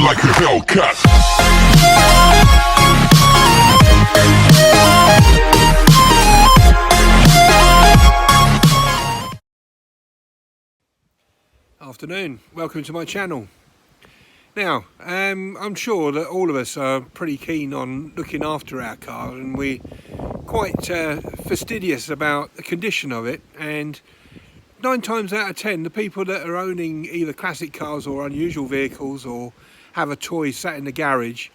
like a Hellcat. Afternoon, welcome to my channel. Now, I'm sure that all of us are pretty keen on looking after our car, and we're quite fastidious about the condition of it, and 9 times out of 10 the people that are owning either classic cars or unusual vehicles or have a toy sat in the garage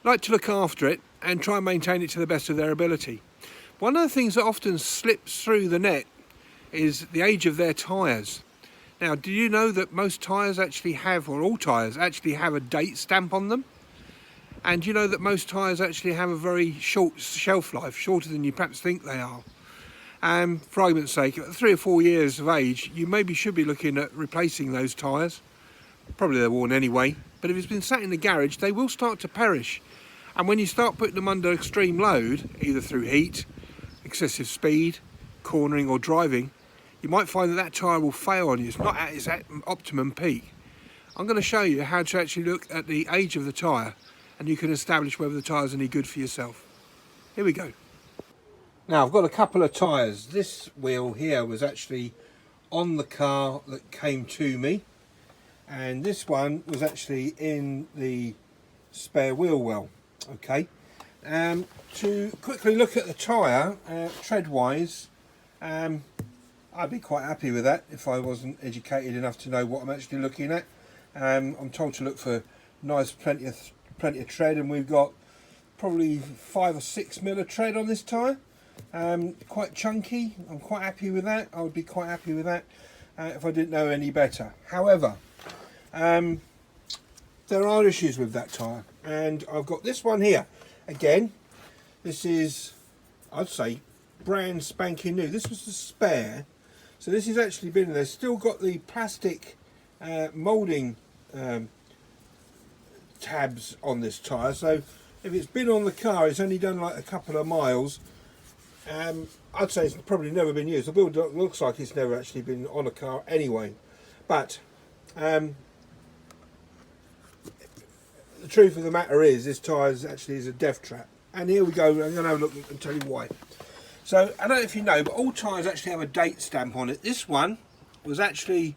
like to look after it and try and maintain it to the best of their ability. One of the things that often slips through the net is the age of their tyres. Now, do you know that most tyres actually have, or all tyres actually have, a date stamp on them? And do you know that most tyres actually have a very short shelf life, shorter than you perhaps think they are? For argument's sake, at 3 or 4 years of age, you maybe should be looking at replacing those tyres. Probably they're worn anyway, but if it's been sat in the garage, they will start to perish. And when you start putting them under extreme load, either through heat, excessive speed, cornering or driving, you might find that that tyre will fail on you. It's not at its optimum peak. I'm going to show you how to actually look at the age of the tyre, and you can establish whether the tyre is any good for yourself. Here we go. Now, I've got a couple of tyres. This wheel here was actually on the car that came to me, and this one was actually in the spare wheel well. Okay, to quickly look at the tyre, tread wise, I'd be quite happy with that if I wasn't educated enough to know what I'm actually looking at. I'm told to look for nice plenty of tread, and we've got probably 5 or 6 mil of tread on this tyre. Quite chunky. I'm quite happy with that. I would be quite happy with that if I didn't know any better. However, there are issues with that tyre, and I've got this one here. Again, this is, I'd say, brand spanking new. This was the spare, so this has actually been there. Still got the plastic moulding tabs on this tyre, so if it's been on the car, it's only done like a couple of miles. I'd say it's probably never been used. The wheel looks like it's never actually been on a car anyway, but the truth of the matter is this tyre actually is a death trap. And here we go. I'm going to have a look and tell you why. So I don't know if you know, but all tyres actually have a date stamp on it. This one was actually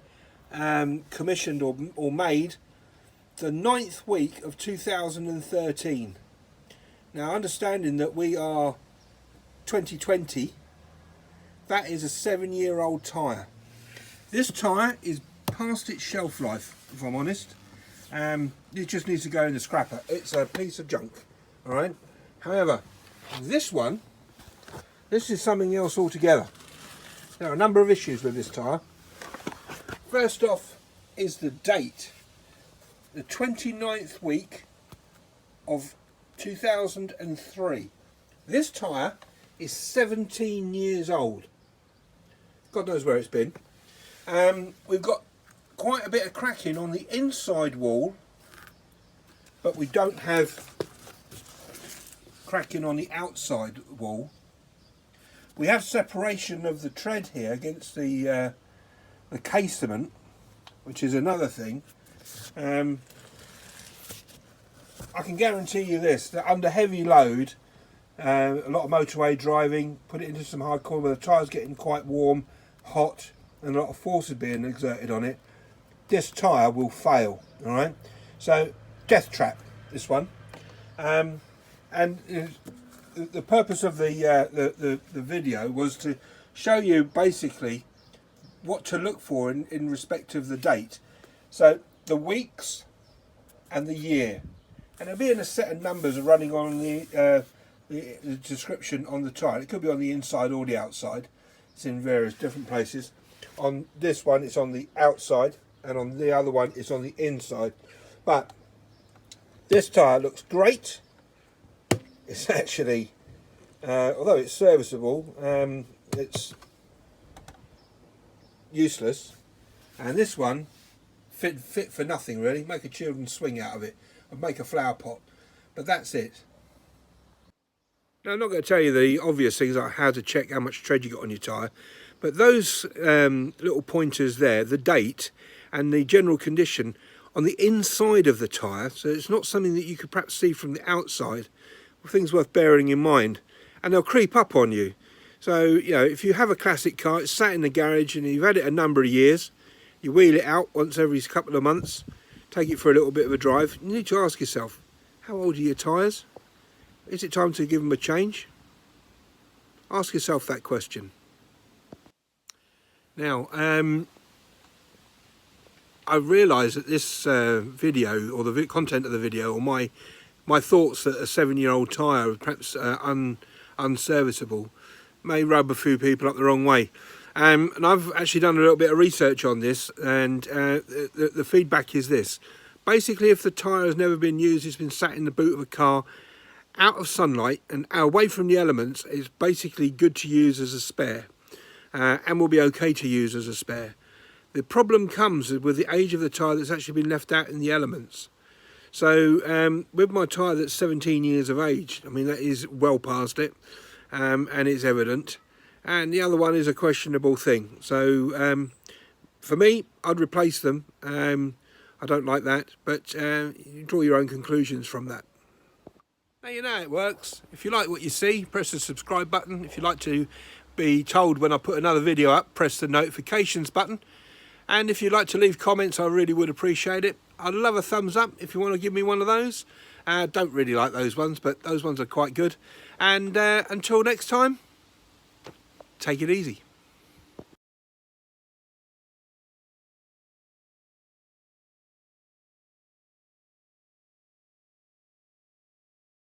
commissioned or made the 9th week of 2013. Now, understanding that we are 2020, that is a 7-year-old tyre. This tyre is past its shelf life, if I'm honest. It just needs to go in the scrapper. It's a piece of junk, all right? However, this one, this is something else altogether. There are a number of issues with this tyre. First off is the date. The 29th week of 2003. This tyre is 17 years old. God knows where it's been. We've got quite a bit of cracking on the inside wall, but we don't have cracking on the outside wall. We have separation of the tread here against the casement, which is another thing. I can guarantee you this, that under heavy load, a lot of motorway driving, put it into some hard corner where the tyre's getting quite warm, hot, and a lot of force is being exerted on it, this tyre will fail. All right, so death trap, this one. And the purpose of the video was to show you basically what to look for in respect of the date. So the weeks and the year, and there'll be a set of numbers running on the description on the tyre. It could be on the inside or the outside. It's in various different places. On this one it's on the outside, and on the other one it's on the inside. But this tyre looks great. It's actually, although it's serviceable, it's useless. And this one fit for nothing really. Make a children's swing out of it, and make a flower pot, but that's it. Now, I'm not going to tell you the obvious things like how to check how much tread you got on your tyre, but those little pointers there, the date and the general condition, on the inside of the tyre, so it's not something that you could perhaps see from the outside. Things worth bearing in mind, and they'll creep up on you. So, you know, if you have a classic car, it's sat in the garage and you've had it a number of years, you wheel it out once every couple of months, take it for a little bit of a drive, you need to ask yourself, how old are your tyres? Is it time to give them a change? Ask yourself that question. Now, I realise that this video, or the content of the video, or my thoughts that a 7-year-old tyre, perhaps unserviceable, may rub a few people up the wrong way. And I've actually done a little bit of research on this, and the feedback is this. Basically, if the tyre has never been used, it's been sat in the boot of a car, out of sunlight and away from the elements, it's basically good to use as a spare, and will be okay to use as a spare. The problem comes with the age of the tyre that's actually been left out in the elements. So with my tyre that's 17 years of age, I mean, that is well past it, and it's evident. And the other one is a questionable thing. So for me, I'd replace them. I don't like that, but you draw your own conclusions from that. Now you know how it works. If you like what you see, press the subscribe button. If you'd like to be told when I put another video up, press the notifications button. And if you'd like to leave comments, I really would appreciate it. I'd love a thumbs up if you want to give me one of those. Don't really like those ones, but those ones are quite good. And until next time, take it easy.